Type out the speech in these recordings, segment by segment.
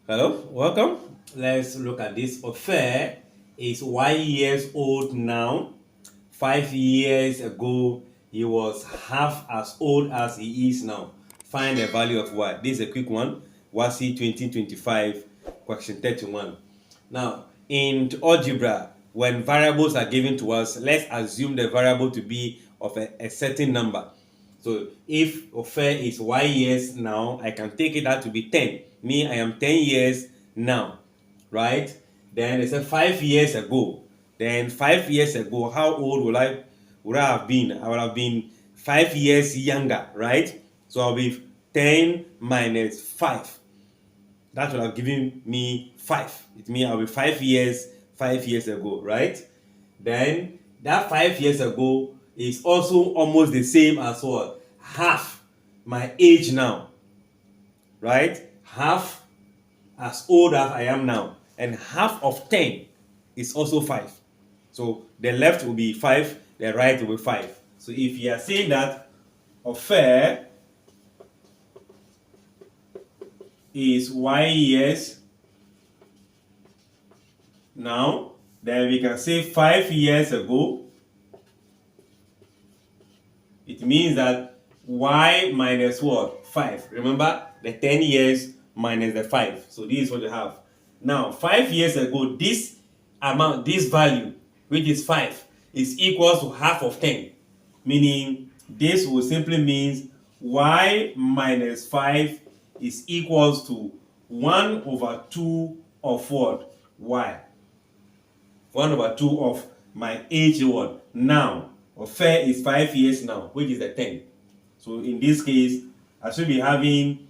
Hello, welcome. Let's look at this. Ofe is 1 years old now. 5 years ago, he was half as old as he is now. Find the value of y. This is a quick one. WASSCE 2025, question 31. Now, in algebra, when variables are given to us, let's assume the variable to be of a certain number. So if Ofe is 1 years now, I can take it out to be 10. Me, I am 10 years now, right? Then they said 5 years ago. Then 5 years ago, how old would I have been? I would have been 5 years younger, right? So I'll be 10 minus 5. That would have given me 5. It means I'll be 5 years ago, right? Then that 5 years ago is also almost the same as what? Half my age now, right? Half as old as I am now. And half of 10 is also 5. So the left will be 5, the right will be 5. So if you are saying that Ofe is 1 years now, then we can say 5 years ago. It means that y minus what? 5. Remember the 10 years minus the 5. So this is what you have. Now 5 years ago, this amount, this value, which is 5, is equal to half of 10. Meaning this will simply means y minus 5 is equals to 1 over 2 of what? Y. 1 over 2 of my age what? Now. Ofe is 5 years now, which is the 10. So in this case, I should be having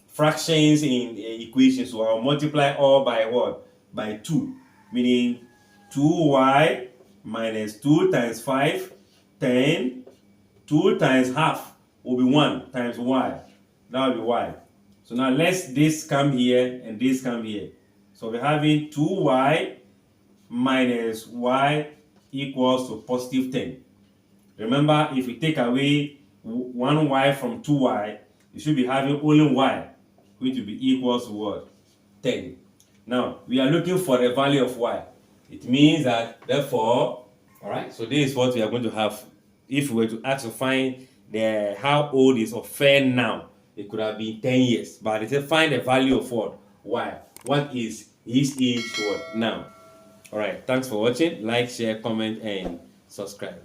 fractions in equation. So I'll multiply all by what? By 2. Meaning 2y minus 2 times 5, 10. 2 times half will be 1 times y. That will be y. So now let's this come here and this come here. So we're having 2y minus y equals to positive 10. Remember, if we take away 1y from 2y, you should be having only y, which will be equals to what? 10. Now, we are looking for the value of y. It means that, therefore, alright, so this is what we are going to have. If we were to ask to find how old is Ofe now, it could have been 10 years. But it said find the value of what? Y. What is his age what now? Alright, thanks for watching. Like, share, comment, and subscribe.